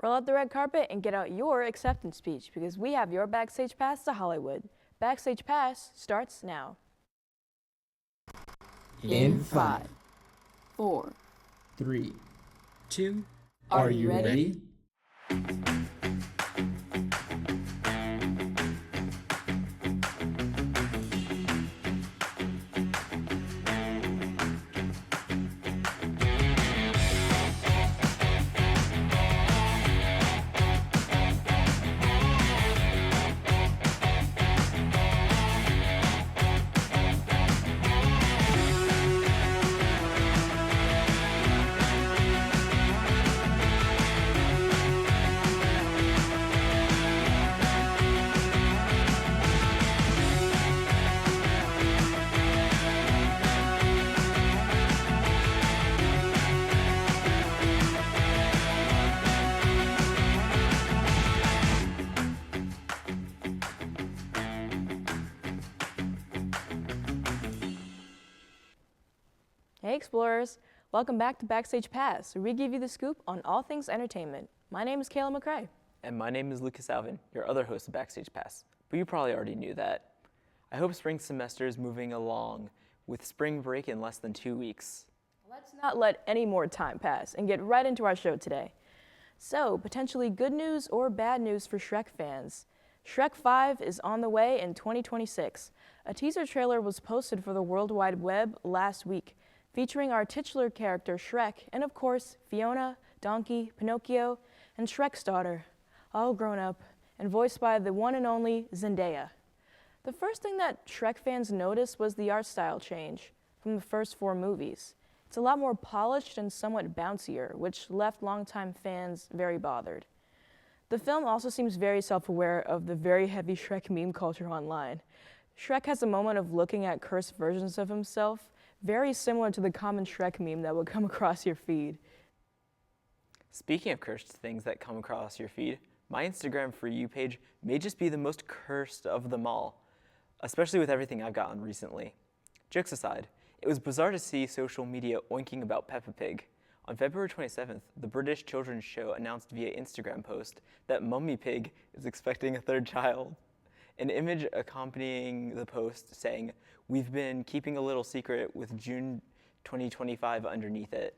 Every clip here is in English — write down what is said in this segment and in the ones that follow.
Roll out the red carpet and get out your acceptance speech because we have your Backstage Pass to Hollywood. Backstage Pass starts now. In 5, 4. 3, 2, Are you ready? Hey Explorers, welcome back to Backstage Pass, where we give you the scoop on all things entertainment. My name is Kayla McCrae. And my name is Lucas Alvin, your other host of Backstage Pass, but you probably already knew that. I hope spring semester is moving along with spring break in less than 2 weeks. Let's not let any more time pass and get right into our show today. So, potentially good news or bad news for Shrek fans. Shrek 5 is on the way in 2026. A teaser trailer was posted for the World Wide Web last week, featuring our titular character Shrek and of course Fiona, Donkey, Pinocchio, and Shrek's daughter, all grown up and voiced by the one and only Zendaya. The first thing that Shrek fans noticed was the art style change from the first 4 movies. It's a lot more polished and somewhat bouncier, which left longtime fans very bothered. The film also seems very self-aware of the very heavy Shrek meme culture online. Shrek has a moment of looking at cursed versions of himself, very similar to the common Shrek meme that would come across your feed. Speaking of cursed things that come across your feed, my Instagram For You page may just be the most cursed of them all, especially with everything I've gotten recently. Jokes aside, it was bizarre to see social media oinking about Peppa Pig. On February 27th, the British children's show announced via Instagram post that Mummy Pig is expecting a 3rd child. An image accompanying the post saying, "We've been keeping a little secret," with June 2025 underneath it.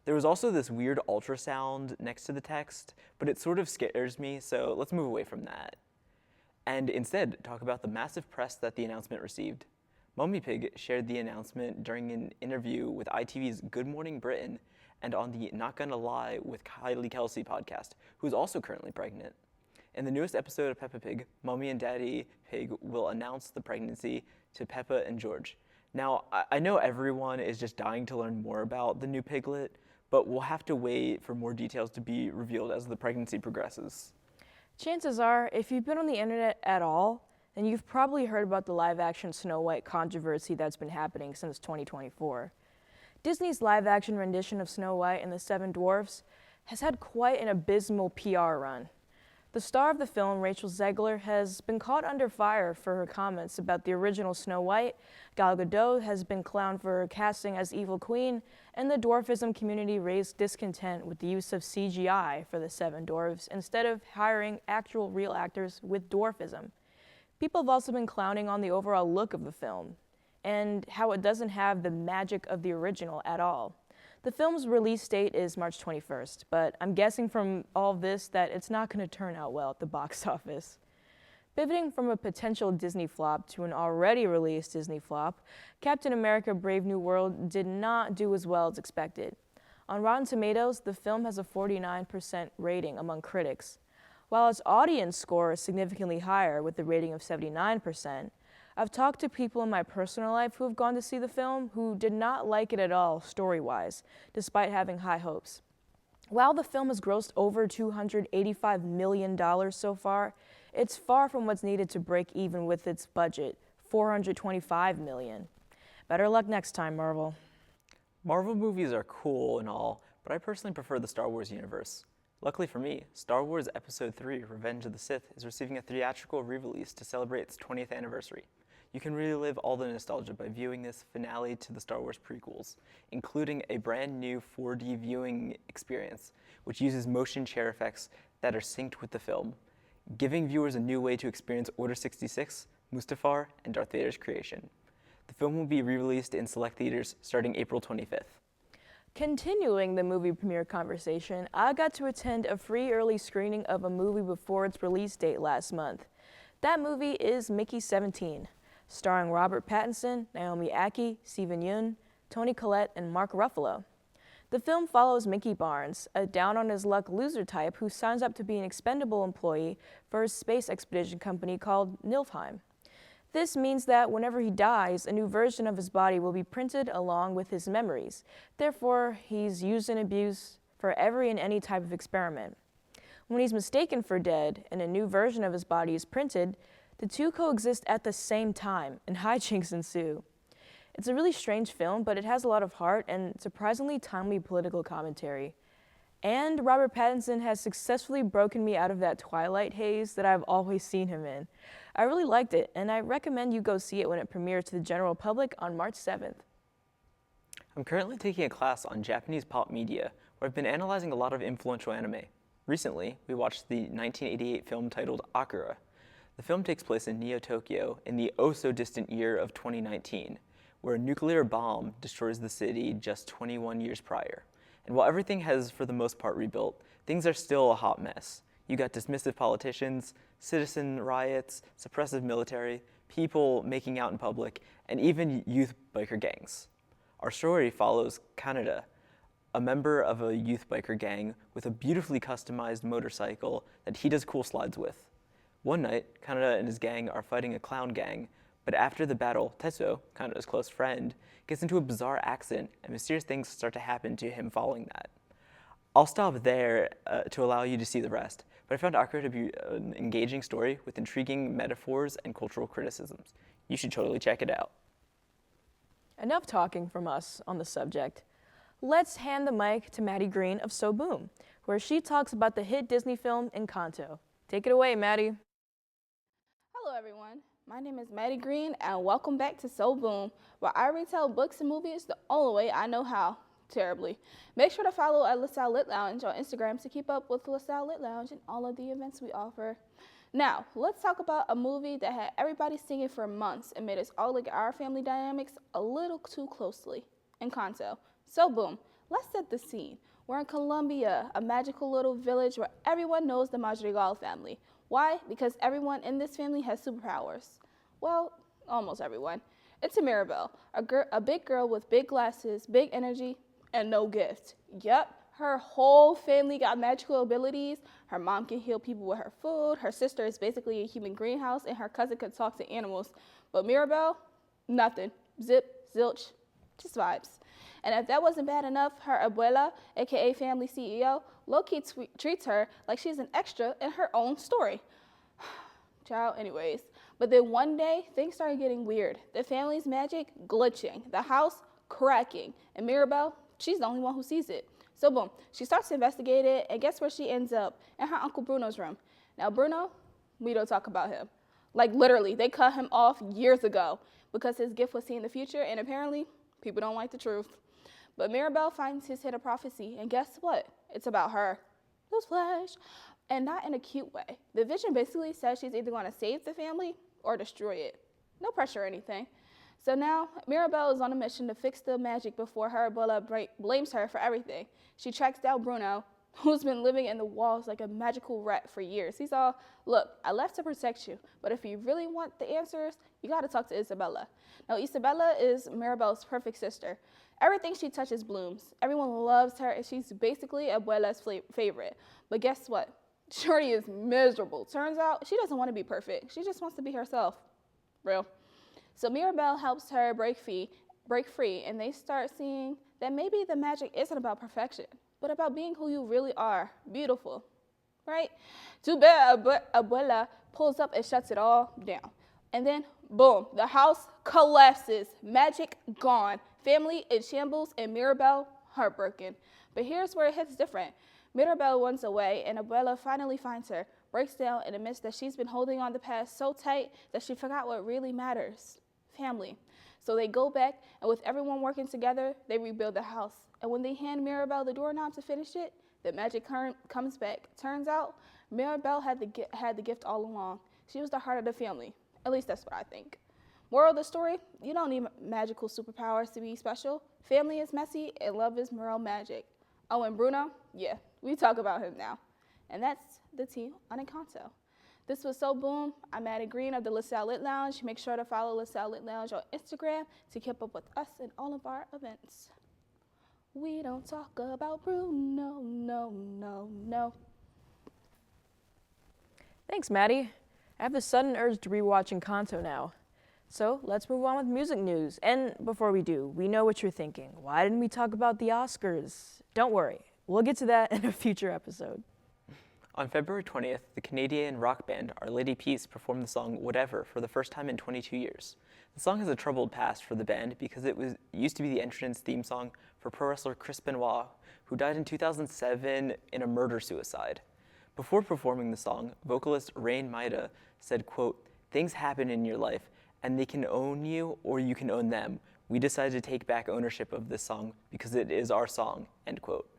There was also this weird ultrasound next to the text, but it sort of scares me, so let's move away from that. And instead, talk about the massive press that the announcement received. Mummy Pig shared the announcement during an interview with ITV's Good Morning Britain and on the Not Gonna Lie with Kylie Kelsey podcast, who's also currently pregnant. In the newest episode of Peppa Pig, Mummy and Daddy Pig will announce the pregnancy to Peppa and George. Now, I know everyone is just dying to learn more about the new piglet, but we'll have to wait for more details to be revealed as the pregnancy progresses. Chances are, if you've been on the internet at all, then you've probably heard about the live-action Snow White controversy that's been happening since 2024. Disney's live-action rendition of Snow White and the Seven Dwarfs has had quite an abysmal PR run. The star of the film, Rachel Zegler, has been caught under fire for her comments about the original Snow White. Gal Gadot has been clowned for her casting as Evil Queen, and the dwarfism community raised discontent with the use of CGI for the Seven Dwarfs instead of hiring actual real actors with dwarfism. People have also been clowning on the overall look of the film and how it doesn't have the magic of the original at all. The film's release date is March 21st, but I'm guessing from all of this that it's not going to turn out well at the box office. Pivoting from a potential Disney flop to an already released Disney flop, Captain America: Brave New World did not do as well as expected. On Rotten Tomatoes, the film has a 49% rating among critics. While its audience score is significantly higher with a rating of 79%, I've talked to people in my personal life who have gone to see the film who did not like it at all story-wise, despite having high hopes. While the film has grossed over $285 million so far, it's far from what's needed to break even with its budget, $425 million. Better luck next time, Marvel. Marvel movies are cool and all, but I personally prefer the Star Wars universe. Luckily for me, Star Wars Episode 3: Revenge of the Sith is receiving a theatrical re-release to celebrate its 20th anniversary. You can relive all the nostalgia by viewing this finale to the Star Wars prequels, including a brand new 4D viewing experience, which uses motion chair effects that are synced with the film, giving viewers a new way to experience Order 66, Mustafar, and Darth Vader's creation. The film will be re-released in select theaters starting April 25th. Continuing the movie premiere conversation, I got to attend a free early screening of a movie before its release date last month. That movie is Mickey 17, starring Robert Pattinson, Naomi Ackie, Steven Yeun, Toni Collette, and Mark Ruffalo. The film follows Mickey Barnes, a down-on-his-luck loser type who signs up to be an expendable employee for a space expedition company called Niflheim. This means that whenever he dies, a new version of his body will be printed along with his memories. Therefore, he's used and abused for every and any type of experiment. When he's mistaken for dead and a new version of his body is printed, the two coexist at the same time and hijinks ensue. It's a really strange film, but it has a lot of heart and surprisingly timely political commentary. And Robert Pattinson has successfully broken me out of that Twilight haze that I've always seen him in. I really liked it, and I recommend you go see it when it premieres to the general public on March 7th. I'm currently taking a class on Japanese pop media, where I've been analyzing a lot of influential anime. Recently, we watched the 1988 film titled Akira. The film takes place in Neo-Tokyo in the oh-so-distant year of 2019, where a nuclear bomb destroys the city just 21 years prior. And while everything has, for the most part, rebuilt, things are still a hot mess. You got dismissive politicians, citizen riots, suppressive military, people making out in public, and even youth biker gangs. Our story follows Kaneda, a member of a youth biker gang with a beautifully customized motorcycle that he does cool slides with. One night, Kaneda and his gang are fighting a clown gang, but after the battle, Tetsuo, Kaneda's close friend, gets into a bizarre accident and mysterious things start to happen to him following that. I'll stop there to allow you to see the rest, but I found Akira to be an engaging story with intriguing metaphors and cultural criticisms. You should totally check it out. Enough talking from us on the subject. Let's hand the mic to Maddie Green of So Boom, where she talks about the hit Disney film Encanto. Take it away, Maddie. Hello, everyone. My name is Maddie Green, and welcome back to So Boom, where I retell books and movies the only way I know how, terribly. Make sure to follow at LaSalle Lit Lounge on Instagram to keep up with LaSalle Lit Lounge and all of the events we offer. Now, let's talk about a movie that had everybody singing for months and made us all look at our family dynamics a little too closely. Encanto. So Boom, let's set the scene. We're in Colombia, a magical little village where everyone knows the Madrigal family. Why? Because everyone in this family has superpowers. Well, almost everyone. It's a Mirabelle, a big girl with big glasses, big energy, and no gift. Yep, her whole family got magical abilities. Her mom can heal people with her food. Her sister is basically a human greenhouse, and her cousin can talk to animals. But Mirabelle, nothing. Zip, zilch, just vibes. And if that wasn't bad enough, her abuela, aka family CEO, low-key treats her like she's an extra in her own story. Ciao, anyways. But then one day, things started getting weird. The family's magic glitching, the house cracking, and Mirabelle, she's the only one who sees it. So boom, she starts to investigate it, and guess where she ends up? In her Uncle Bruno's room. Now Bruno, we don't talk about him. Like literally, they cut him off years ago because his gift was seeing the future, and apparently, people don't like the truth. But Mirabelle finds his hit of prophecy, and guess what? It's about her. Newsflash. And not in a cute way. The vision basically says she's either going to save the family or destroy it. No pressure or anything. So now, Mirabelle is on a mission to fix the magic before her abuela blames her for everything. She tracks down Bruno, who's been living in the walls like a magical rat for years. He's all, look, I left to protect you, but if you really want the answers, you got to talk to Isabella. Now, Isabella is Mirabelle's perfect sister. Everything she touches blooms. Everyone loves her, and she's basically abuela's favorite. But guess what? Shorty is miserable. Turns out she doesn't want to be perfect. She just wants to be herself. Real. So Mirabelle helps her break free, and they start seeing that maybe the magic isn't about perfection, but about being who you really are, beautiful, right? Too bad abuela pulls up and shuts it all down. And then, boom, the house collapses, magic gone, family in shambles, and Mirabelle heartbroken. But here's where it hits different. Mirabelle runs away, and Abuela finally finds her, breaks down, and admits that she's been holding on to the past so tight that she forgot what really matters: family. So they go back, and with everyone working together, they rebuild the house. And when they hand Mirabelle the doorknob to finish it, the magic comes back. Turns out, Mirabelle had the gift all along. She was the heart of the family. At least that's what I think. Moral of the story, you don't need magical superpowers to be special. Family is messy, and love is moral magic. Oh, and Bruno? Yeah, we talk about him now. And that's the tea on Encanto. This was So Boom. I'm Maddie Green of the LaSalle Lit Lounge. Make sure to follow LaSalle Lit Lounge on Instagram to keep up with us and all of our events. We don't talk about Bruno, no, no, no. Thanks, Maddie. I have the sudden urge to rewatch Encanto now. So let's move on with music news. And before we do, we know what you're thinking. Why didn't we talk about the Oscars? Don't worry, we'll get to that in a future episode. On February 20th, the Canadian rock band Our Lady Peace performed the song Whatever for the first time in 22 years. The song has a troubled past for the band because it used to be the entrance theme song for pro wrestler Chris Benoit, who died in 2007 in a murder-suicide. Before performing the song, vocalist Rain Maida said, quote, "Things happen in your life, and they can own you or you can own them. We decided to take back ownership of this song because it is our song," end quote.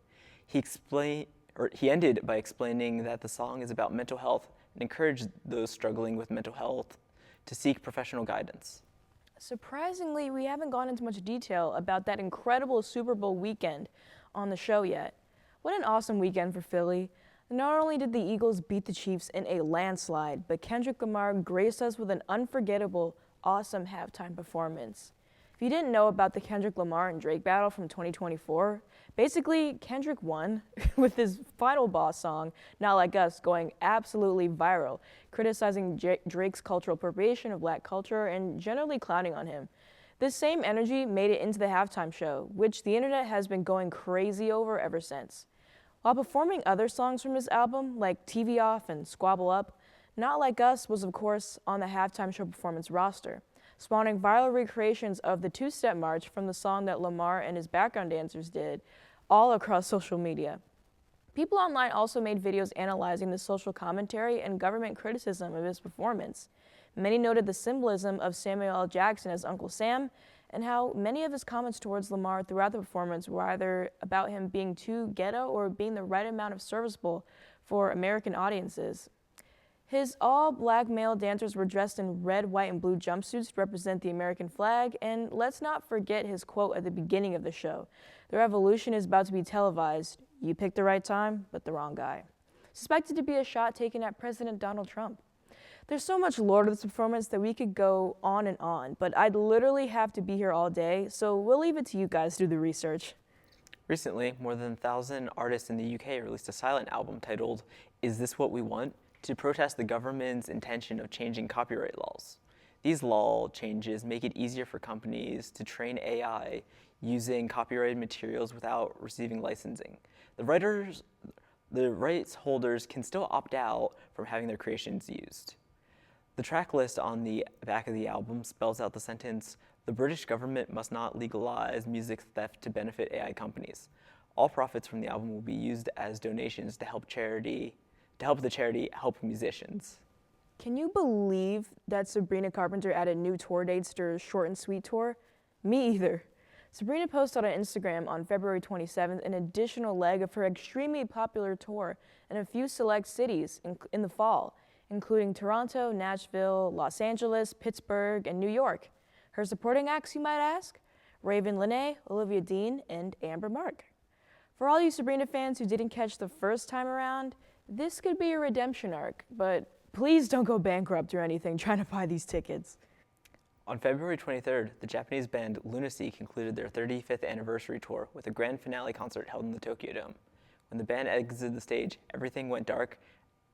He ended by explaining that the song is about mental health and encouraged those struggling with mental health to seek professional guidance. Surprisingly, we haven't gone into much detail about that incredible Super Bowl weekend on the show yet. What an awesome weekend for Philly. Not only did the Eagles beat the Chiefs in a landslide, but Kendrick Lamar graced us with an unforgettable, awesome halftime performance. If you didn't know about the Kendrick Lamar and Drake battle from 2024, basically Kendrick won with his final boss song, Not Like Us, going absolutely viral, criticizing Drake's cultural appropriation of Black culture and generally clowning on him. This same energy made it into the halftime show, which the internet has been going crazy over ever since. While performing other songs from his album, like TV Off and Squabble Up, Not Like Us was of course on the halftime show performance roster, spawning viral recreations of the two-step march from the song that Lamar and his background dancers did all across social media. People online also made videos analyzing the social commentary and government criticism of his performance. Many noted the symbolism of Samuel L. Jackson as Uncle Sam and how many of his comments towards Lamar throughout the performance were either about him being too ghetto or being the right amount of serviceable for American audiences. His all-black male dancers were dressed in red, white, and blue jumpsuits to represent the American flag, and let's not forget his quote at the beginning of the show: "The revolution is about to be televised. You picked the right time, but the wrong guy." Suspected to be a shot taken at President Donald Trump. There's so much lore to this performance that we could go on, but I'd literally have to be here all day, so we'll leave it to you guys to do the research. Recently, more than 1,000 artists in the UK released a silent album titled Is This What We Want? To protest the government's intention of changing copyright laws. These law changes make it easier for companies to train AI using copyrighted materials without receiving licensing. The rights holders can still opt out from having their creations used. The track list on the back of the album spells out the sentence, "The British government must not legalize music theft to benefit AI companies. All profits from the album will be used as donations to help the charity help musicians." Can you believe that Sabrina Carpenter added new tour dates to her short and sweet tour? Me either. Sabrina posted on Instagram on February 27th an additional leg of her extremely popular tour in a few select cities in the fall, including Toronto, Nashville, Los Angeles, Pittsburgh, and New York. Her supporting acts, you might ask? Raven Lenae, Olivia Dean, and Amber Mark. For all you Sabrina fans who didn't catch the first time around, this could be a redemption arc, but please don't go bankrupt or anything trying to buy these tickets. On February 23rd, the Japanese band Lunacy concluded their 35th anniversary tour with a grand finale concert held in the Tokyo Dome. When the band exited the stage, everything went dark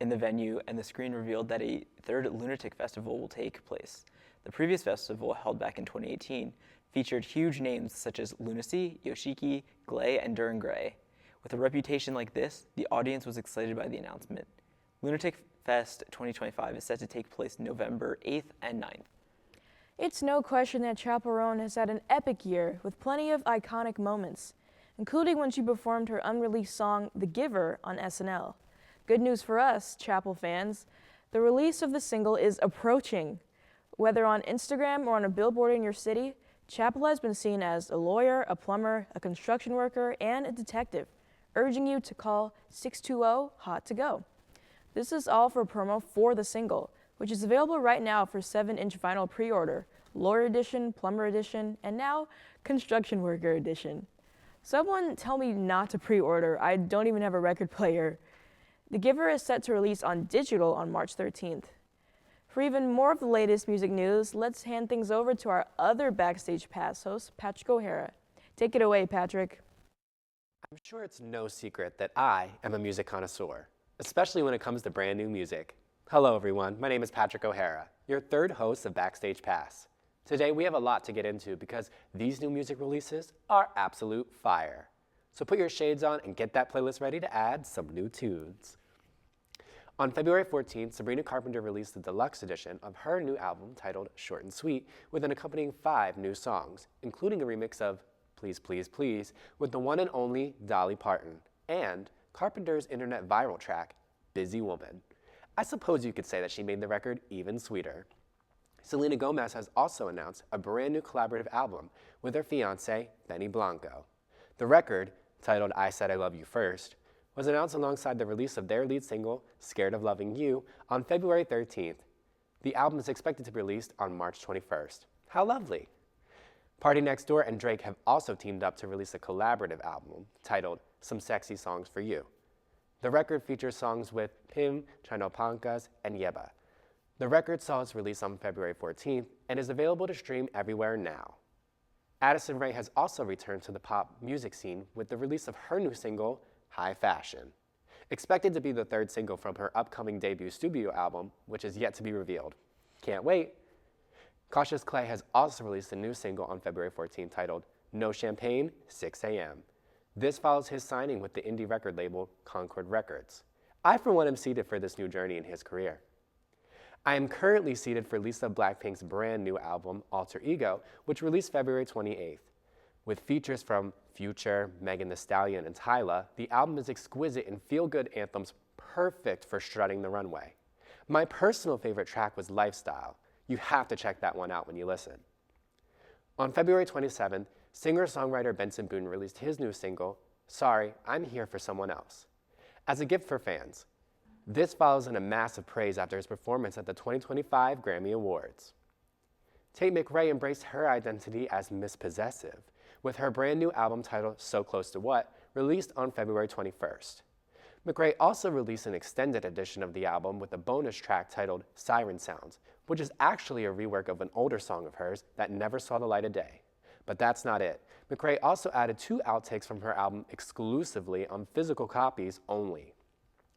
in the venue and the screen revealed that a third Lunatic Festival will take place. The previous festival, held back in 2018, featured huge names such as Lunacy, Yoshiki, Glay, and Duran Gray. With a reputation like this, the audience was excited by the announcement. Lunatic Fest 2025 is set to take place November 8th and 9th. It's no question that Chaperone has had an epic year with plenty of iconic moments. including when she performed her unreleased song The Giver on SNL. Good news for us, Chapel fans. The release of the single is approaching. Whether on Instagram or on a billboard in your city, Chapel has been seen as a lawyer, a plumber, a construction worker, and a detective, urging you to call 620-HOT to go. This is all for promo for the single, which is available right now for 7-inch vinyl pre-order, lawyer edition, plumber edition, and now construction worker edition. Someone tell me not to pre-order. I don't even have a record player. The Giver is set to release on digital on March 13th. For even more of the latest music news, let's hand things over to our other Backstage Pass host, Patrick O'Hara. Take it away, Patrick. I'm sure it's no secret that I am a music connoisseur, especially when it comes to brand new music. Hello everyone, my name is Patrick O'Hara, your third host of Backstage Pass. Today we have a lot to get into because these new music releases are absolute fire. So put your shades on and get that playlist ready to add some new tunes. On February 14th, Sabrina Carpenter released the deluxe edition of her new album titled Short and Sweet with an accompanying 5 new songs, including a remix of Please Please Please with the one and only Dolly Parton and Carpenter's internet viral track, Busy Woman. I suppose you could say that she made the record even sweeter. Selena Gomez has also announced a brand new collaborative album with her fiancé, Benny Blanco. The record, titled I Said I Love You First, was announced alongside the release of their lead single, Scared of Loving You, on February 13th. The album is expected to be released on March 21st. How lovely! Party Next Door and Drake have also teamed up to release a collaborative album titled Some Sexy Songs for You. The record features songs with Pim, Chino Pancas, and Yeba. The record saw its release on February 14th and is available to stream everywhere now. Addison Rae has also returned to the pop music scene with the release of her new single, High Fashion. Expected to be the third single from her upcoming debut studio album, which is yet to be revealed. Can't wait! Cautious Clay has also released a new single on February 14th titled No Champagne, 6 a.m. This follows his signing with the indie record label Concord Records. I, for one, am seated for this new journey in his career. I am currently seated for Lisa Blackpink's brand new album, Alter Ego, which released February 28th. With features from Future, Megan Thee Stallion, and Tyla, the album is exquisite and feel-good anthems perfect for strutting the runway. My personal favorite track was Lifestyle. You have to check that one out when you listen. On February 27th, singer-songwriter Benson Boone released his new single, Sorry, I'm Here for Someone Else. As a gift for fans, this follows in a massive praise after his performance at the 2025 Grammy Awards. Tate McRae embraced her identity as Miss Possessive, with her brand new album titled So Close to What, released on February 21st. McRae also released an extended edition of the album with a bonus track titled Siren Sounds, which is actually a rework of an older song of hers that never saw the light of day. But that's not it. McRae also added 2 outtakes from her album exclusively on physical copies only,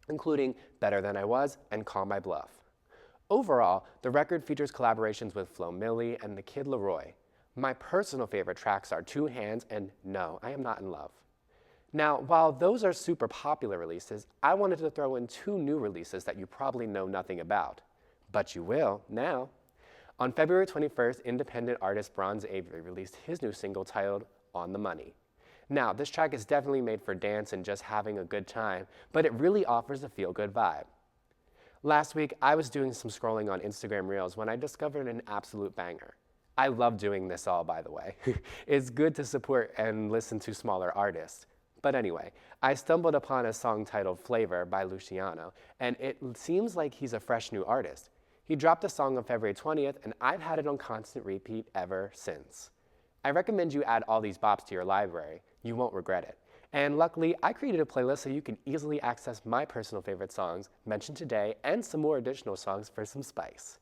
including Better Than I Was and Call My Bluff. Overall, the record features collaborations with Flo Milli and The Kid Laroi. My personal favorite tracks are Two Hands and No, I Am Not in Love. Now, while those are super popular releases, I wanted to throw in 2 new releases that you probably know nothing about. But you will now. On February 21st, independent artist Bronze Avery released his new single titled On the Money. Now, this track is definitely made for dance and just having a good time, but it really offers a feel-good vibe. Last week, I was doing some scrolling on Instagram Reels when I discovered an absolute banger. I love doing this all, by the way. It's good to support and listen to smaller artists. But anyway, I stumbled upon a song titled Flavor by Luciano, and it seems like he's a fresh new artist. He dropped a song on February 20th, and I've had it on constant repeat ever since. I recommend you add all these bops to your library. You won't regret it. And luckily, I created a playlist so you can easily access my personal favorite songs mentioned today and some more additional songs for some spice.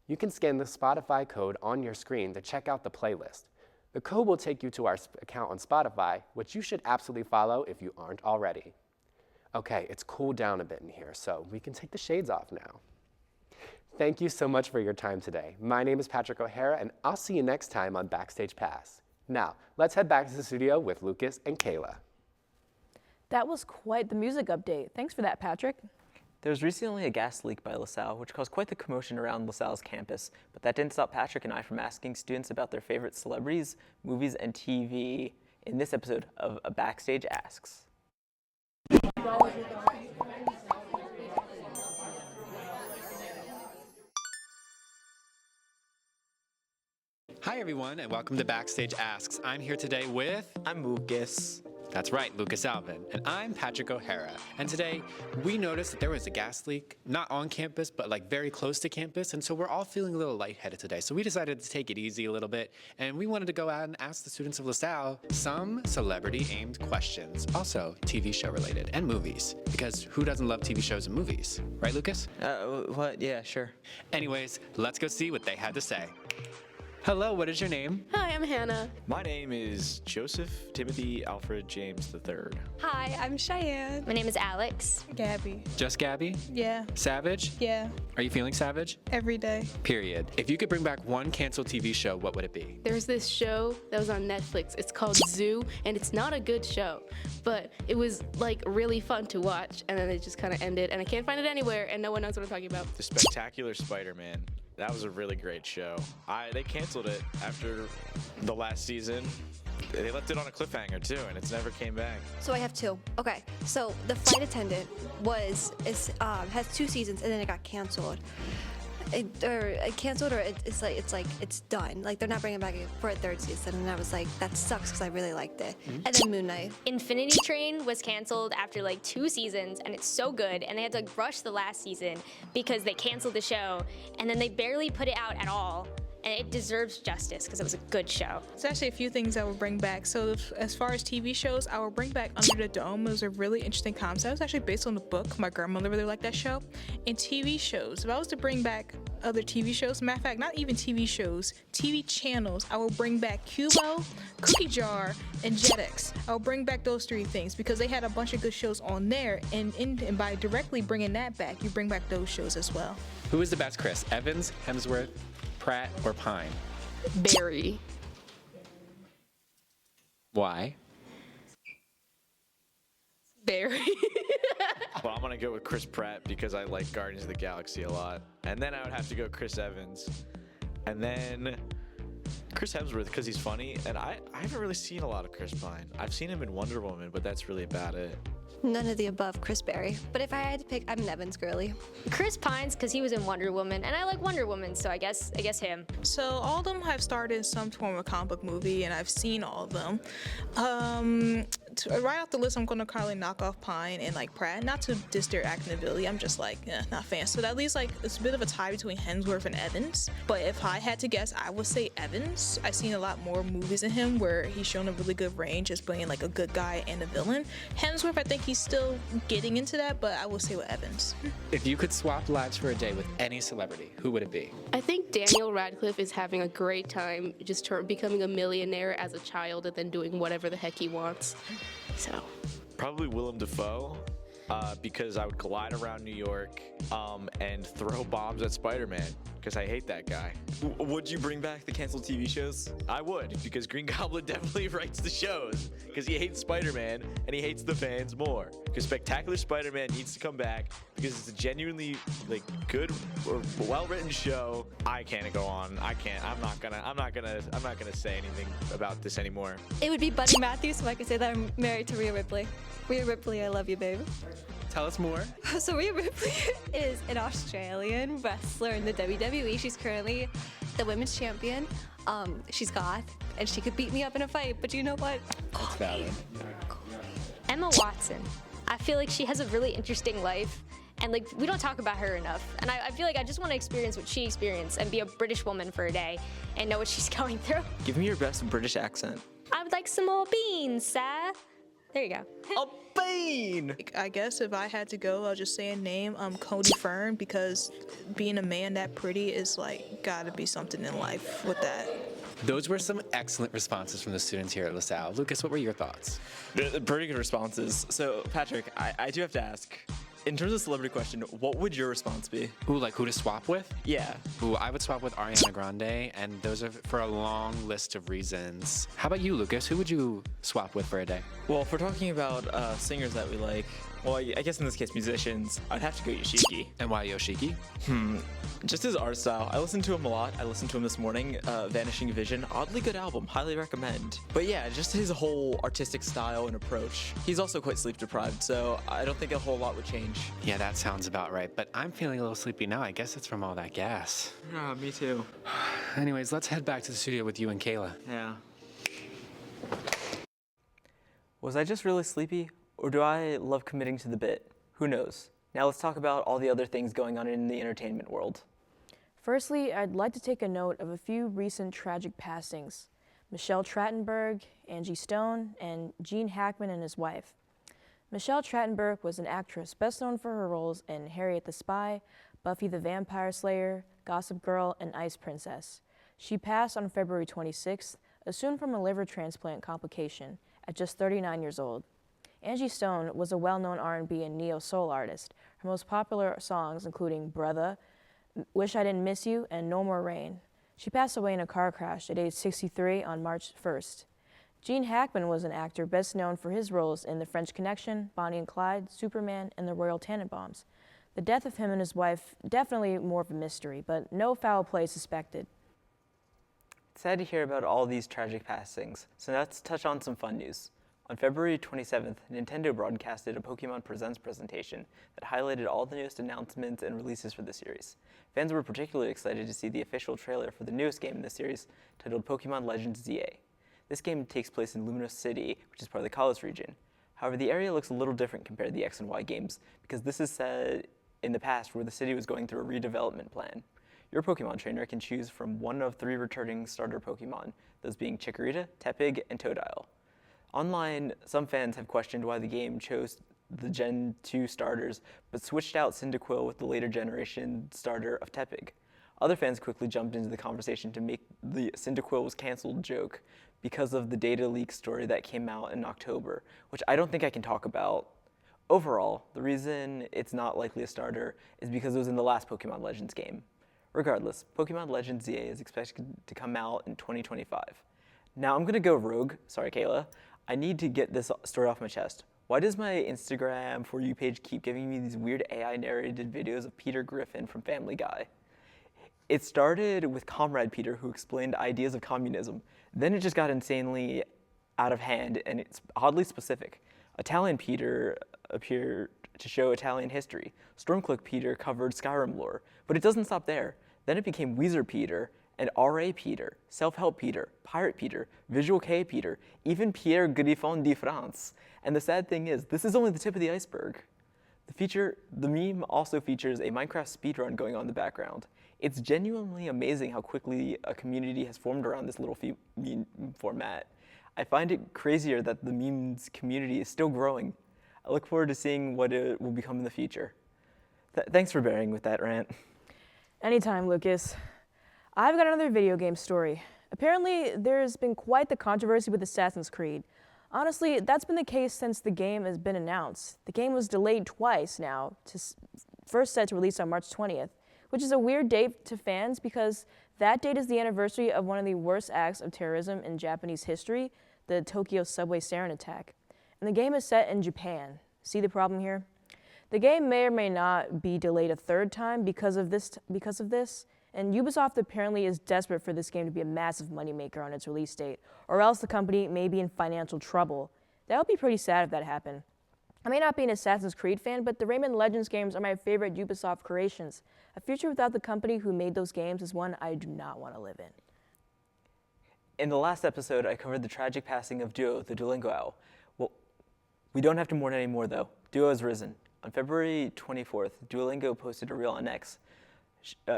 You can scan the Spotify code on your screen to check out the playlist. The code will take you to our account on Spotify, which you should absolutely follow if you aren't already. Okay, it's cooled down a bit in here, so we can take the shades off now. Thank you so much for your time today. My name is Patrick O'Hara, and I'll see you next time on Backstage Pass. Now, let's head back to the studio with Lucas and Kayla. That was quite the music update. Thanks for that, Patrick. There was recently a gas leak by LaSalle, which caused quite the commotion around LaSalle's campus, but that didn't stop Patrick and I from asking students about their favorite celebrities, movies, and TV in this episode of Backstage Asks. Hi everyone, and welcome to Backstage Asks. I'm here today with... I'm Lucas. That's right, Lucas Alvin. And I'm Patrick O'Hara. And today, we noticed that there was a gas leak, not on campus, but like very close to campus. And so we're all feeling a little lightheaded today. So we decided to take it easy a little bit. And we wanted to go out and ask the students of LaSalle some celebrity-aimed questions. Also, TV show related and movies. Because who doesn't love TV shows and movies? Right, Lucas? What? Yeah, sure. Anyways, let's go see what they had to say. Hello, what is your name? Hi, I'm Hannah. My name is Joseph Timothy Alfred James III. Hi, I'm Cheyenne. My name is Alex. Gabby. Just Gabby? Yeah. Savage? Yeah. Are you feeling savage? Every day. Period. If you could bring back one canceled TV show, what would it be? There's this show that was on Netflix. It's called Zoo, and it's not a good show, but it was like really fun to watch, and then it just kind of ended, and I can't find it anywhere, and no one knows what I'm talking about. The Spectacular Spider-Man. That was a really great show. They canceled it after the last season. They left it on a cliffhanger too, and it's never came back. So I have two. Okay, so the flight attendant has 2 seasons and then it got canceled. It's done. Like they're not bringing it back for a 3rd season, and I was like, that sucks because I really liked it. And then Moon Knight. Infinity Train was canceled after like 2 seasons, and it's so good, and they had to rush the last season because they canceled the show, and then they barely put it out at all. And it deserves justice because it was a good show. There's actually a few things I would bring back. So as far as TV shows, I would bring back Under the Dome. It was a really interesting concept. It was actually based on the book. My grandmother really liked that show. And TV shows, if I was to bring back other TV shows, matter of fact, not even TV shows, TV channels, I will bring back Cubo, Cookie Jar, and Jetix. I'll bring back those 3 things because they had a bunch of good shows on there. And by directly bringing that back, you bring back those shows as well. Who is the best Chris? Evans, Hemsworth, Pratt, or Pine? Barry. Why? Barry. Well, I'm gonna go with Chris Pratt because I like Guardians of the Galaxy a lot. And then I would have to go Chris Evans. And then Chris Hemsworth because he's funny. And I haven't really seen a lot of Chris Pine. I've seen him in Wonder Woman, but that's really about it. None of the above, Chris Berry. But if I had to pick, I'm an Evans girly. Chris Pines because he was in Wonder Woman, and I like Wonder Woman, so I guess him. So all of them have starred in some form of comic book movie, and I've seen all of them. Right off the list, I'm going to probably knock off Pine and like Pratt. Not to diss their acting ability, I'm just like, not fans. So at least like it's a bit of a tie between Hemsworth and Evans. But if I had to guess, I would say Evans. I've seen a lot more movies in him where he's shown a really good range as playing like a good guy and a villain. Hemsworth, I think he's still getting into that, but I will say with Evans. If you could swap lives for a day with any celebrity, who would it be? I think Daniel Radcliffe is having a great time just becoming a millionaire as a child and then doing whatever the heck he wants. So Probably Willem Dafoe. Because I would glide around New York and throw bombs at Spider-Man because I hate that guy. Would you bring back the canceled TV shows? I would, because Green Goblin definitely writes the shows because he hates Spider-Man and he hates the fans more. Because Spectacular Spider-Man needs to come back because it's a genuinely like good or well-written show. I can't go on. I can't. I'm not gonna say anything about this anymore. It would be Buddy Matthews, so I could say that I'm married to Rhea Ripley. Rhea Ripley, I love you, babe. Tell us more. So Rhea Ripley is an Australian wrestler in the WWE. She's currently the women's champion. She's goth, and she could beat me up in a fight, but you know what? That's valid. Emma Watson. I feel like she has a really interesting life, and like we don't talk about her enough. And I feel like I just want to experience what she experienced and be a British woman for a day and know what she's going through. Give me your best British accent. I would like some more beans, sir. There you go. A bean! I guess if I had to go, I'll just say a name, Cody Fern, because being a man that pretty is like gotta be something in life with that. Those were some excellent responses from the students here at LaSalle. Lucas, what were your thoughts? Pretty good responses. So, Patrick, I do have to ask, in terms of celebrity question, what would your response be? Ooh, like who to swap with? Yeah. Ooh, I would swap with Ariana Grande, and those are for a long list of reasons. How about you, Lucas? Who would you swap with for a day? Well, if we're talking about singers that we like, Well, I guess in this case, musicians, I'd have to go Yoshiki. And why Yoshiki? Just his art style. I listen to him a lot. I listened to him this morning. Vanishing Vision, oddly good album. Highly recommend. But yeah, just his whole artistic style and approach. He's also quite sleep deprived, so I don't think a whole lot would change. Yeah, that sounds about right. But I'm feeling a little sleepy now. I guess it's from all that gas. Yeah, me too. Anyways, let's head back to the studio with you and Kayla. Yeah. Was I just really sleepy? Or do I love committing to the bit? Who knows? Now let's talk about all the other things going on in the entertainment world. Firstly, I'd like to take a note of a few recent tragic passings. Michelle Trachtenberg, Angie Stone, and Gene Hackman and his wife. Michelle Trachtenberg was an actress best known for her roles in Harriet the Spy, Buffy the Vampire Slayer, Gossip Girl, and Ice Princess. She passed on February 26th, assumed from a liver transplant complication, at just 39 years old. Angie Stone was a well-known R&B and neo-soul artist. Her most popular songs including Brother, Wish I Didn't Miss You, and No More Rain. She passed away in a car crash at age 63 on March 1st. Gene Hackman was an actor best known for his roles in The French Connection, Bonnie and Clyde, Superman, and The Royal Tenenbaums. The death of him and his wife, definitely more of a mystery, but no foul play suspected. It's sad to hear about all these tragic passings, so now let's touch on some fun news. On February 27th, Nintendo broadcasted a Pokemon Presents presentation that highlighted all the newest announcements and releases for the series. Fans were particularly excited to see the official trailer for the newest game in the series, titled Pokemon Legends ZA. This game takes place in Luminous City, which is part of the Kalos region. However, the area looks a little different compared to the X and Y games, because this is set in the past where the city was going through a redevelopment plan. Your Pokemon trainer can choose from one of 3 returning starter Pokemon, those being Chikorita, Tepig, and Totodile. Online, some fans have questioned why the game chose the Gen 2 starters, but switched out Cyndaquil with the later generation starter of Tepig. Other fans quickly jumped into the conversation to make the Cyndaquil was canceled joke because of the data leak story that came out in October, which I don't think I can talk about. Overall, the reason it's not likely a starter is because it was in the last Pokemon Legends game. Regardless, Pokemon Legends ZA is expected to come out in 2025. Now I'm gonna go rogue, sorry Kayla. I need to get this story off my chest. Why does my Instagram For You page keep giving me these weird AI narrated videos of Peter Griffin from Family Guy? It started with Comrade Peter, who explained ideas of communism. Then it just got insanely out of hand, and it's oddly specific. Italian Peter appeared to show Italian history. Stormcloak Peter covered Skyrim lore, but it doesn't stop there. Then it became Weezer Peter, and RA Peter, Self-Help Peter, Pirate Peter, Visual K Peter, even Pierre Griffon de France. And the sad thing is, this is only the tip of the iceberg. The meme also features a Minecraft speedrun going on in the background. It's genuinely amazing how quickly a community has formed around this little meme format. I find it crazier that the memes community is still growing. I look forward to seeing what it will become in the future. Thanks for bearing with that rant. Anytime, Lucas. I've got another video game story. Apparently, there's been quite the controversy with Assassin's Creed. Honestly, that's been the case since the game has been announced. The game was delayed twice now, first set to release on March 20th, which is a weird date to fans because that date is the anniversary of one of the worst acts of terrorism in Japanese history, the Tokyo subway sarin attack. And the game is set in Japan. See the problem here? The game may or may not be delayed a third time because of this, and Ubisoft apparently is desperate for this game to be a massive moneymaker on its release date, or else the company may be in financial trouble. That would be pretty sad if that happened. I may not be an Assassin's Creed fan, but the Rayman Legends games are my favorite Ubisoft creations. A future without the company who made those games is one I do not want to live in. In the last episode, I covered the tragic passing of Duo, the Duolingo owl. Well, we don't have to mourn anymore though. Duo has risen. On February 24th, Duolingo posted a reel on X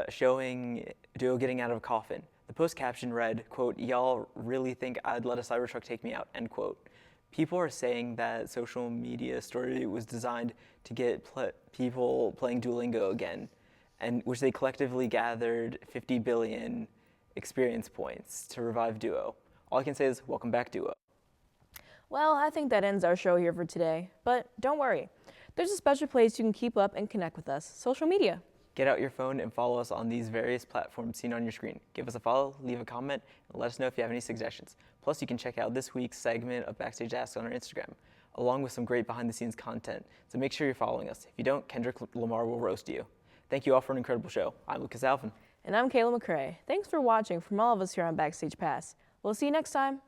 showing Duo getting out of a coffin. The post caption read, quote, "Y'all really think I'd let a Cybertruck take me out," end quote. People are saying that social media story was designed to get people playing Duolingo again, and which they collectively gathered 50 billion experience points to revive Duo. All I can say is, welcome back, Duo. Well, I think that ends our show here for today, but don't worry. There's a special place you can keep up and connect with us, social media. Get out your phone and follow us on these various platforms seen on your screen. Give us a follow, leave a comment, and let us know if you have any suggestions. Plus, you can check out this week's segment of Backstage Asks on our Instagram. along with some great behind-the-scenes content, so make sure you're following us. If you don't, Kendrick Lamar will roast you. Thank you all for an incredible show. I'm Lucas Alvin. And I'm Kayla McCrae. Thanks for watching from all of us here on Backstage Pass. We'll see you next time.